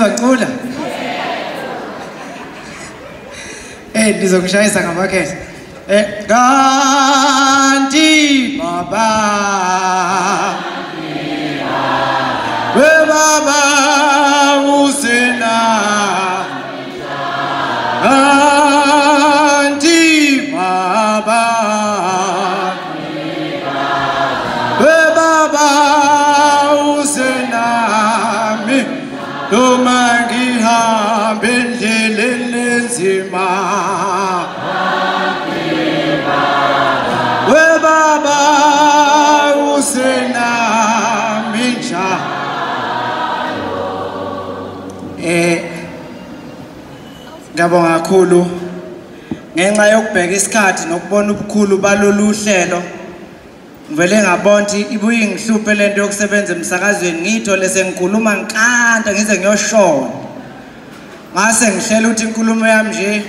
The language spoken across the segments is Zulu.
Bacula. Ndizokushayisa ngamakhehle. Kanti baba. We baba usena. Kanti baba. We baba usena. Noma ngihamba endleleni enzima we baba usenami njalo. Ngiyabonga kakhulu ngenxa yokubheka isikhathi nokubona ubukhulu balolu hlelo. Ngivele ngabona ukuthi ibuye ngihluphe lento yokusebenza emsakazweni ngithole sengikhuluma ngiqanda ngize ngiyoshona. Ngase ngihlela ukuthi inkulumo yami nje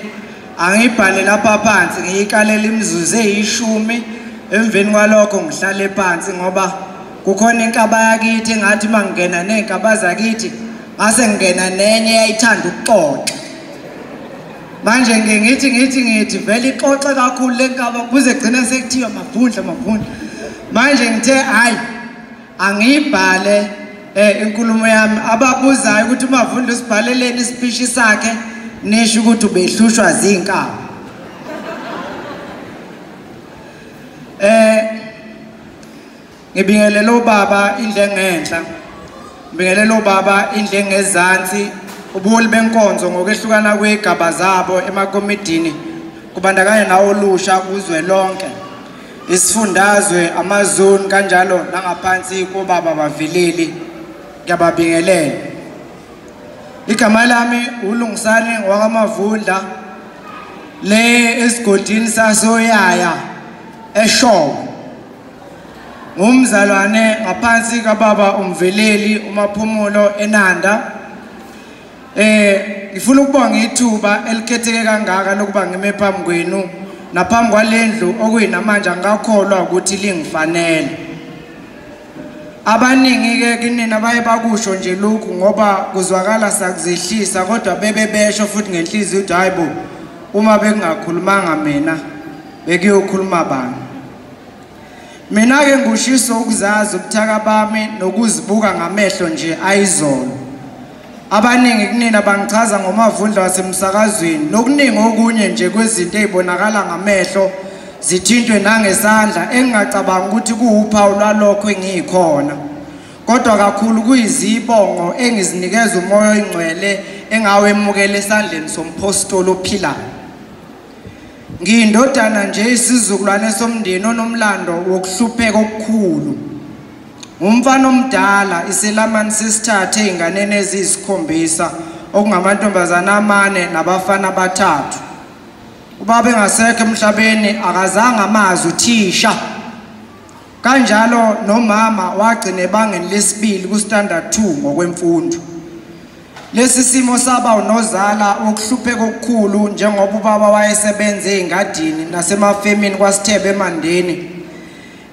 angibhale lapha phansi ngiyikalela imizuzu eyishumi emveni kwalokho ngihlale phansi ngoba kukhona inkaba yakithi engathi mangena nezinkaba zakithi ngase ngena nenye eyayithanda ukuxoxa. Manje ngithi vele ixoxe kakhulu lenkaba kuze kugcina sekuthiwa mavundla. Manje ngithe hayi angibhale inkulumo yami ababuzayo ukuthi uMavundla usibhaleleni ispeech sakhe nisho ukuthi ubehlushwa zinkaba. Ngibingelela ubaba indle engenhla. Ngibingelela ubaba indle engezansi ubuholi benkonzo ngokwehlukana kwegaba zabo emakomidini kubandakanya nawo olusha kuzwe lonke. Isifundazwe amazoni kanjalo nangaphansi kobaba bavileli ngiyababingelela. Igama lami uLungisani wakaMavundla le esigodini sasoyaya eShowe. Ngumzalwane ngaphansi kababa uMveleli uMaphumulo eNanda. Ngifuna ukubonga ithuba elikhetheke kangaka lokuba ngime phambi kwenu naphambi kwalendlu okuyinamanje angakholwa ukuthi lingifanele. Abaningi ke kinina baye bakusho nje lokhu ngoba kuzwakala sakuzehlisa kodwa bebesho futhi ngenhliziyo ukuthi hayibo uma bengakhulumanga mina bekuyokhuluma bani. Mina ke ngushiso ukuzazi ubuthaka bami nokuzibuka ngamehlo nje ayizolo. Abaningi kunina bangichaza ngoMavundla wasemsakazweni nokuningi okunye nje kwezinto ezibonakala ngamehlo zithintwe nangesandla engingacabanga ukuthi kuwuphawu lwalokho engikhona. Kodwa kakhulu kuyizibongo engizinikeza umoya oyingcwele engawemukela esandleni sompostoli ophilayo. Ngiyindodana nje isizukulwane somndeni onomlando wokuhlupheka okukhulu. Umfana omdala iselamani sesithathe einganeni eziyisikhombisa okungamantombazana amane nabafana abathathu. Ubaba engasekho emhlabeni akazange amazi uthisha. Kanjalo nomama wagcina ebangeni lesibili ku standard 2 ngokwemfundo. Lesi simo saba unozala okuhlupheka okukhulu njengoba ubaba wayesebenze engadini nasemafemini kwaSithebe eMandeni.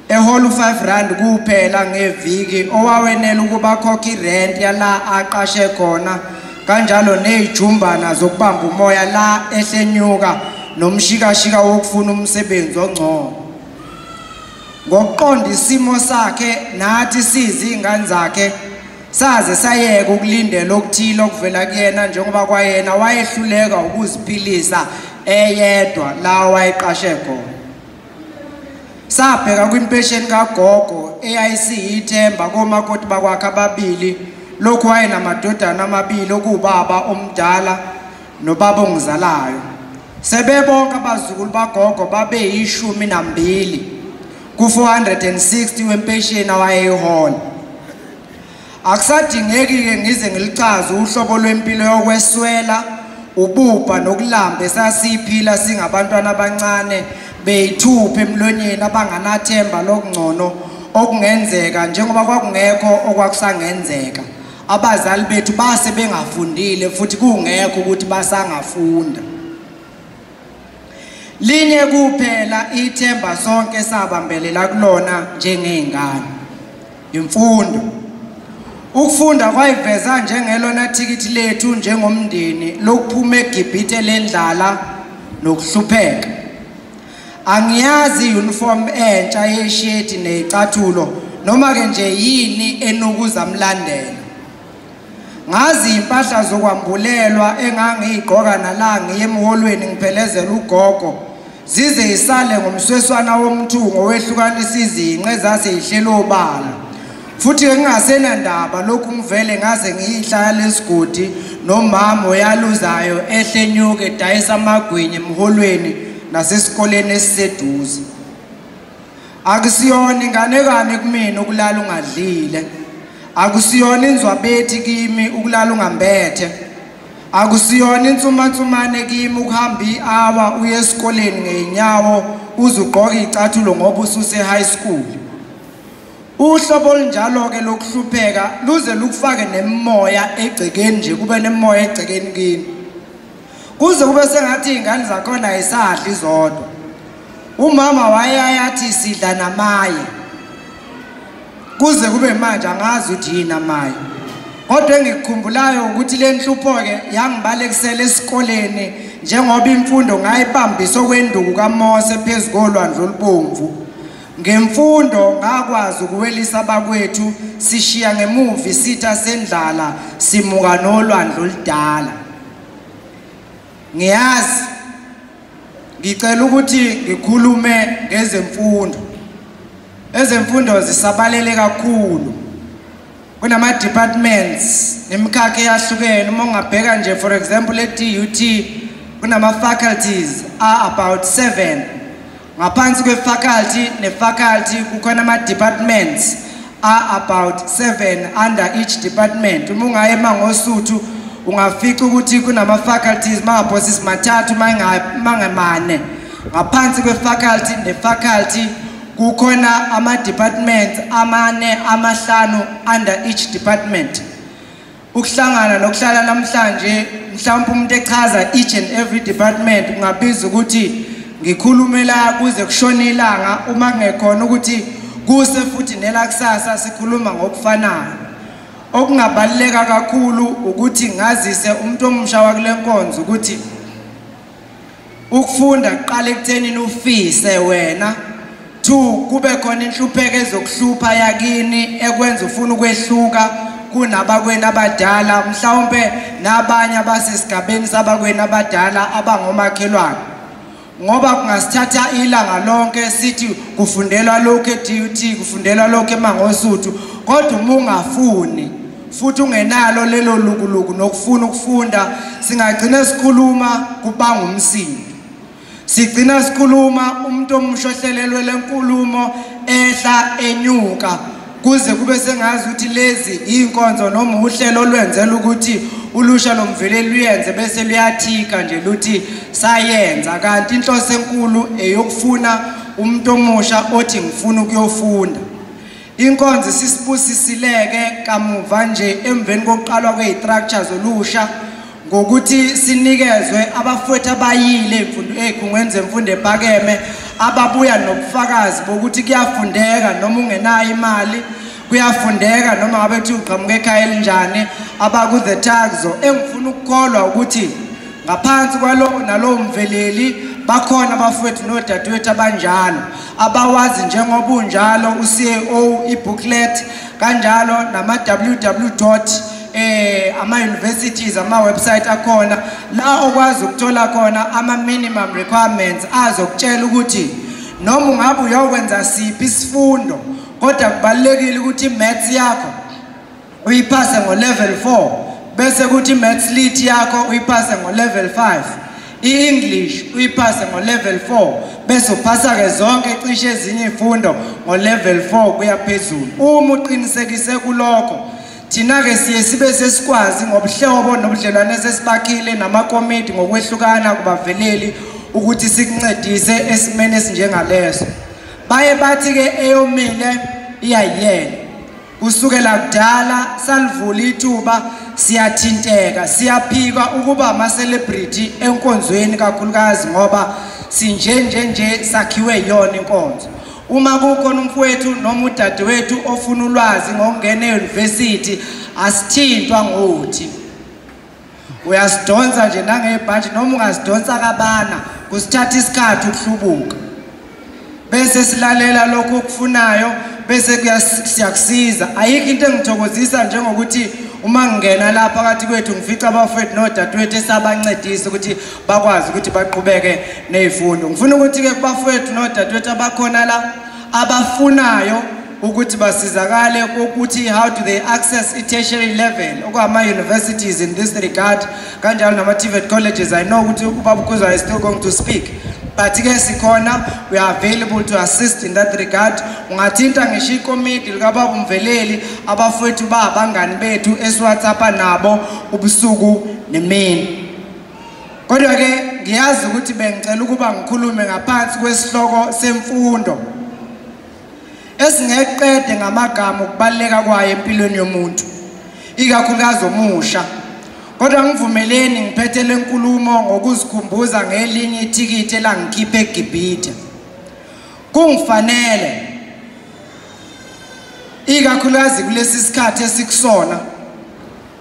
Eholu 5 rand kuphela ngeviki owawenela ukuba khokha irent yala aqashe khona kanjalo nezijumbana zokubamba umoya la ehlenyuka nomshikashika wokufuna umsebenzi ongcono. Ngokuqonda isimo sakhe nathi sizingane zakhe saze sayeka ukulindela okuthile okuvela kuyena njengoba kwayena wayehluleka ukuziphilisa eyedwa la wayeqashe khona. Sabheka kwimpesheni kagogo eyayisiyithemba komakoti bakwakhe ababili lokhu wayenamadodana amabili okubaba omdala nobaba ongizalayo. Sebebonke abazukulu bagogo babeyishumi nambili ku460 wempesheni awayeyihola. Akusadingeki-ke ngize ngilichaze uhlobo lwempilo yokweswela ubupha nokulamba esasiphila singabantwana abancane beyithupha emlonyeni abanganathemba lokungcono okungenzeka njengoba kwakungekho okwakusangenzeka. Abazali bethu base bengafundile futhi kungekho ukuthi basangafunda. Linye kuphela ithemba sonke sabambelela kulona njengezingane, imfundo. Ukufunda kwayiveza njengelona thikithi lethu njengomndeni lokuphuma eGibhithe lendlala nokuhlupheka. Angiyazi uniform entsha yesheti nezicathulo noma ke nje yini enukuza mlandela. Ngazi impahla zokwambulelwa engangigqoka nalanga yemholweni ngiphelezela ugogo zize isale ngomsweswana womthungo wehlukanisa izinqe zase ihlelo obala. Futhi ngingasena ndaba lokhu ngivele ngaze ngiyihlala lesigodi nomama oyaluzayo ehlenyuke edayisa amagwinya emholweni nasesikoleni esiseduze. Akusiyona inganekane kumina ukulala ungadlile. Akusiyona inzwabethi kimi ukulala ungambethe. Akusiyona insumansumane kimi ukuhamba i-hour uye esikoleni ngeenyawo uzugqoka izicathulo ngoba ususe high school. Uhlobo olunjalo ke lokuhlupheka luze lukufake nemoya egcekeni nje kube nemoya egcekeni kini. Kuze kube sengathi ingane zakhona ayisadli zodwa. Umama wayeyathi sidla namaye. Kuze kube manje angazi ukuthi yini amaye. Kodwa engikukhumbulayo ukuthi le nhlupho ke yangibalekisela esikoleni njengoba imfundo ngayibambisa okwenduku kaMose phezukolwandle olubomvu. Ngemfundo ngakwazi ukuwelisa abakwethu sishiya ngemuvi sitha sendlala simuka nolwandle oludala. Ngiyazi ngicela ukuthi ngikhulume ngezemfundo. Ezemfundo zisabalele kakhulu. Kunama departments nemikhakha eyahlukene uma ungabheka nje for example eTUT kunama faculties are about 7. Ngaphansi kwefaculty nefaculty kukhona ama departments are about 7 under each department. Uma ungaye mangosuthu ungafica ukuthi kunama faculties mangaphosisi mathathu mangamane. Ngaphansi kwefaculty nefaculty kukhona ama departments amane amahlanu under each department. Ukuhlangana nokuhlala namhlanje mhlawumbe umuntu echaza each and every department ungabiza ukuthi ngikhulumela kuze kushona ilanga uma ngekhona ukuthi kuse futhi nelakusasa sikhuluma ngokufanayo. Okungabaleka kakhulu ukuthi ngazise umuntu omusha wakule nkonzo ukuthi ukufunda kuqala ekutheni ufise wena. 2 kube khona inhlupheko ezokuhlupha yakini ekwenza ufuna ukwehluka kunabakwena abadala mhlawumbe nabanye abasesigabeni sabakwena abadala abangomakhelwane. Ngoba kungasithatha ilanga lonke sithi kufundelwa lokho eDUT kufundelwa lokho eMangosuthu kodwa uma ungafuni futhi ungenalo lelo lukuluku nokufuna ukufunda singagcina sikhuluma kubanga umsindo. Sigcina sikhuluma umuntu omushohlelelwe lenkulumo ehla enyuka kuze kube sengazi ukuthi lezi inkonzo noma uhlelo olwenzela ukuthi ulusha lomvele luyenze bese luyathika nje luthi sayenza kanti inhloso enkulu eyokufuna umuntu omusha othi ngifuna ukuyofunda. Inkonzo sisibusisileke kamuva nje emveni kokuqalwa kwestructures olusha ngokuthi sinikezwe abafowethu abayile imfundo ezikhungweni zemfundo ephakeme ababuya nobufakazi bokuthi kuyafundeka noma ungenayo imali kuyafundeka noma ngabe uthi uqhamuke ekhaya elinjani abaku the Tagzo engifuna ukukholwa ukuthi ngaphansi kwalo nalo mveleli bakhona abafowethu nodadewethu abanjalo abawazi njengoba unjalo uCEO ibooklet kanjalo nama www. Ama universities ama website akhona la okwazi ukuthola khona ama minimum requirements azokutshela ukuthi noma ungabe uyokwenza siphi isifundo kodwa kubalekile ukuthi maths yakho uyiphase ngo level 4 bese kuthi maths lit yakho uyiphase ngo level 5 iEnglish uyiphase ngo level 4 bese uphasa ke zonke cishe ezinye izifundo ngo level 4 kuya phezulu. Uma uqinisekise kulokho thina ke siye sibe sesikwazi ngobuhlobo nobudlelwane sesibakhile namakomiti ngokwehlukana kubaveleli ukuthi sikuncedise esimene esinjengaleso. Baye bathi ke eyomile iyayiyela. Kusukela kudala salivula ithuba siyathinteka siyaphika ukuba ama celebrity enkonzweni kakhulukazi ngoba sinje sakhiwe yona inkonzo. uma kukhona umfowethu noma udadewethu ofuna ulwazi ngokungena e-university asithintwa ngothi uyasidonsa nje nangebhanti noma ungasidonsa kabana kusithatha isikhathi ukuhlubuka bese silalela lokho okufunayo bese siyakusiza ayikho into engithokozisa njengokuthi uma ngingena lapha phakathi kwethu ngifica abafowethu nodadewethu esabancedisa ukuthi bakwazi ukuthi baqhubeke nezifundo ngifuna ukuthi ke kubafowethu nodadewethu abakhona la abafunayo ukuthi basizakale ukuthi how do they access tertiary level okama universities in this regard kanjalo nama TVET colleges I know ukuthi ubaba Khuzwayo is still going to speak but ke sikhona we are available to assist in that regard ungathinta ngisho ikomiti likababa Mveleli abafowethu babangani bethu esiWhatsApp nabo ubusuku nemini kodwa ke ngiyazi ukuthi bengicela ukuba ngikhulume ngaphansi kwesihloko semfundo esingeqede ngamagama ukubaleka kwayo empilweni yomuntu ikakhulukazi omusha kodwa ngivumeleni ngiphethe lenkulumo ngokuzikhumbuza ngelinye ithikithi elangikhipha eGibhithe kungifanele ikakhulukazi kulesi sikhathi esikusona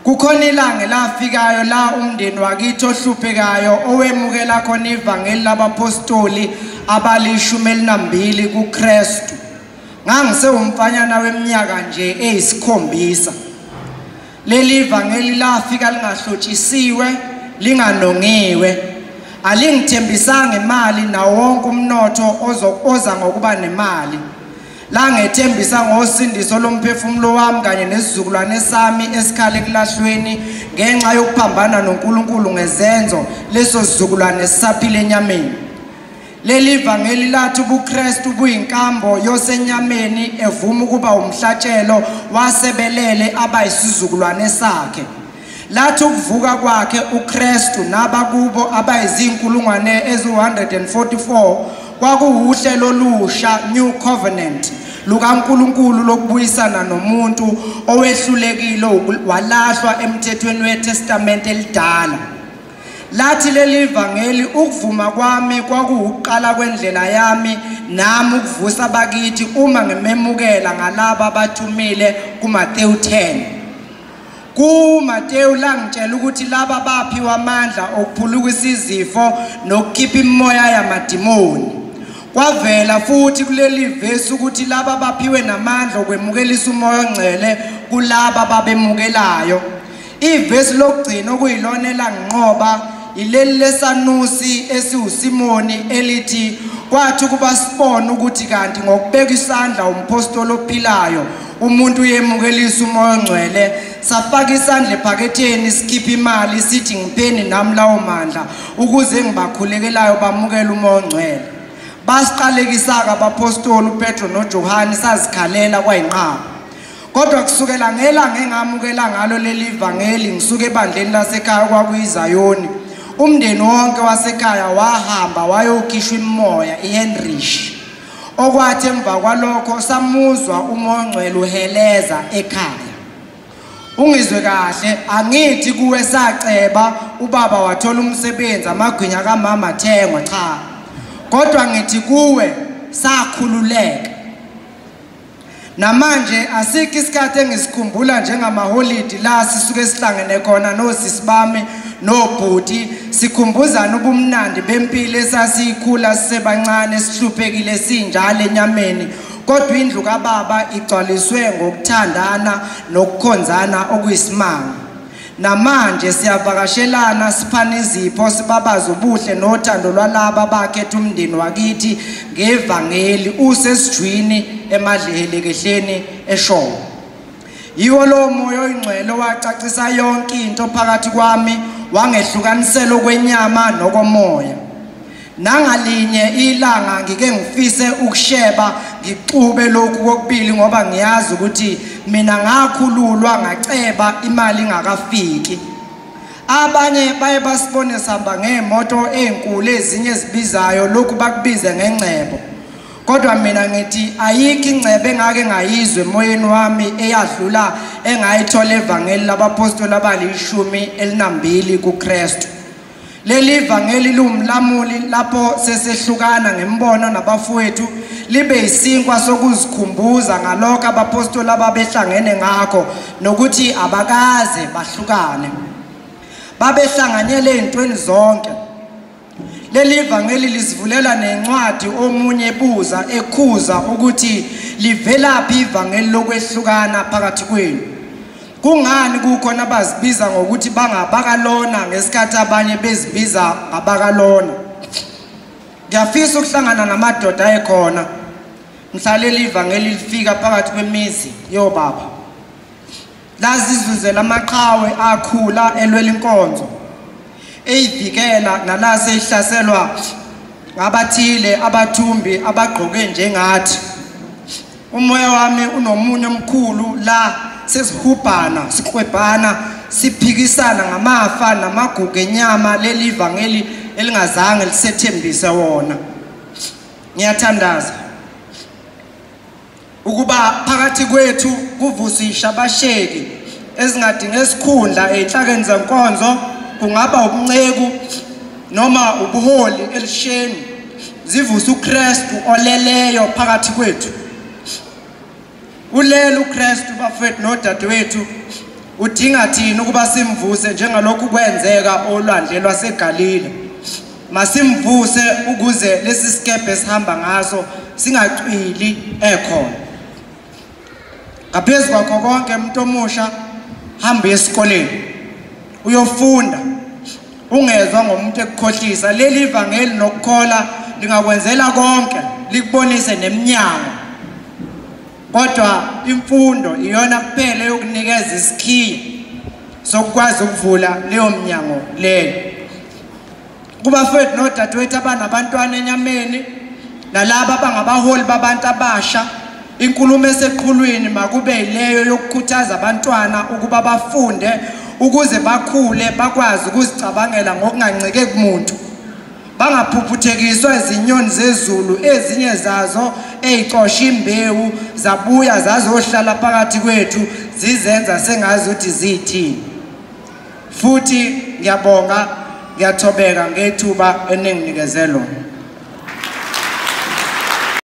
kukhona ilanga lafikayo la umndeni wakithi ohluphekayo owemukela khona ivangeli labapostoli abalishumi elinambili kuKristu ngangisewumfanyana weminyaka nje eyisikhombisa leli ivangeli lafika lingahlotshisiwe linganongiwe alingithembisanga imali na wonke umnotho oza ngokuba nemali la ngethembisa ngosindiso lomphefumulo wami kanye nesizukulwane sami esikhale kulahlweni ngenxa yokuphambana noNkulunkulu ngezenzo leso sizukulwane sisaphile enyameni leli ivangeli lathi ubuKristu buyinkambo yosenyameni evuma ukuba umhlatshelo wasebelele abayisizukulwane sakhe lathi ukuvuka kwakhe uKristu nabakubo abayizinkulungwane ezi144 kwakuuhlelo olusha new covenant lukaNkulunkulu lokubuyisana nomuntu owehlulekile walahlwa emthethweni weTestament elidala lathi leli ivangeli ukuvuma kwami kwakuuqala kwendlela yami nami ukuvusa abakithi uma ngimemukela ngalabo abathumile kuMateyu 10 kuMateyu langitshela ukuthi laba baphiwa amandla okuphulukisa izifo nokukhipha imimoya yamadimoni kwavela futhi kuleli verse ukuthi laba baphiwe namandla okwemukelisa umoya ongcwele kulaba babemukelayo iverse lokugcina okuyilona elanginqoba ileli lesanusi esiuSimoni elithi kwathi kuba sibone ukuthi kanti ngokubeka isandla umpostoli ophilayo umuntu uyemukelisa umoya ongcwele safaka isandla ephaketheni sikhipha imali sithi ngipheni nami lawo mandla ukuze ngibakhulekelayo bamukele umoya ongcwele basiqalekisaka abapostoli uPetro noJohane sazikhalela kwayinqaba kodwa kusukela ngelanga engamukela ngalo leli ivangeli ngisuke ebandleni lasekhaya kwakuyiZayoni umndeni wonke wasekhaya wahamba wayokhishwa imimoya iHenrich okwathi emva kwalokho samuzwa umoya ongcwele uheleza ekhaya ungizwe kahle angithi kuwe saceba ubaba wathola umsebenzi amagwinya kaMama thengwa cha kodwa ngithi kuwe sakhululeka namanje asikho isikhathi engisikhumbula njengamaholidi la sisuke sihlangene khona nosisi bami nobhuti sikhumbuzana ubumnandi bempilo esasiyikhula sisebancane sihluphekile sinjalo enyameni kodwa indlu kaBaba igcwaliswe ngokuthandana nokukhonzana okuyisimanga namanje siyavakashelana siphana izipho sibabaza ubuhle nothando lwalaba bakhetha umndeni wakithi ngevangeli usesijwini emadlehelekehleni eShowe yiwo lo moya oyingcwele wacacisa yonke into phakathi kwami wangehlukanisela okwenyama nokomoya nangalinye ilanga ngike ngifise ukusheba ngicube lokhu kokubili ngoba ngiyazi ukuthi mina ngakhululwa ngaceba imali ingakafiki abanye baye basibone sihamba ngemoto ezinkulu ezinye ezibizayo lokhu bakubize ngengcebo kodwa mina ngithi ayikho ingcebo engake ngayizwe emoyeni wami eyadlula engayithola evangeli labapostoli abalishumi elinambili kuKristu leli vangeli lumlamuli lapho sesehlukana ngembono nabafowethu libe isinkwa sokuzikhumbuza ngalokho abapostoli ababehlangene ngakho nokuthi abakaze bahlukane babehlanganyele ezintweni zonke. Leli vangeli lisivulela nencwadi omunye ebuza ekhuza ukuthi livelaphi ivangeli lokwehlukana phakathi kwenu. Kungani kukhona abazibiza ngokuthi bangabakalona ngesikhathi abanye bezibiza ngabakalona? Ngiyafisa ukuhlangana namadoda ekhona mhla leli vangeli lifika phakathi kwemizi yobaba. Lazizuzela amaqhawe akhula elwela inkonzo eyivikela nalase ihlaselwa ngabathile abathumbi abagqoke njengathi. Umoya wami unomunye omkhulu la sesihubhana siqwebhana siphikisana ngamafa namagugu enyama leli vangeli elingazange lisethembise wona. Ngiyathandaza ukuba phakathi kwethu kuvusisha abasheki ezingadinge isikhundla ezinhlakeni zenkonzo, kungaba ubunceku noma ubuholi elisheni, zivusa uKristu oleleyo phakathi kwethu. Ulelo uKristu bafethu nodadewethu udinga thina ukuba simvuse njengalokhu kwenzeka olwandle lwaseGalile. Masimvuse ukuze lesi sikebhe sihamba ngaso singacwili ekhona. Ngaphezu kwakho konke umuntu omusha hamba esikoleni uyofunda, ungezwa ngomuntu ekukhohlisa. Leli ivangeli nokukhola lingakwenzela konke, likubonise neminyango, kodwa imfundo iyona kuphela yokunikeza isikhiye sokwazi ukuvula leyo minyango leyo. Kubafethu nodadewethu abanabantwana enyameni nalabo abangabaholi babantu abasha, inkulumo eseqhulwini makube yileyo yokukhuthaza abantwana ukuba bafunde ukuze bakhule bakwazi ukuzicabangela ngokungancike kumuntu, bangaphuphuthekiswa izinyoni zezulu ezinye zazo ezicosha imbewu zabuya zazohlala phakathi kwethu zizenza sengazi ukuthi zithini. Futhi ngiyabonga, ngiyathobeka ngethuba eninginikeze lona.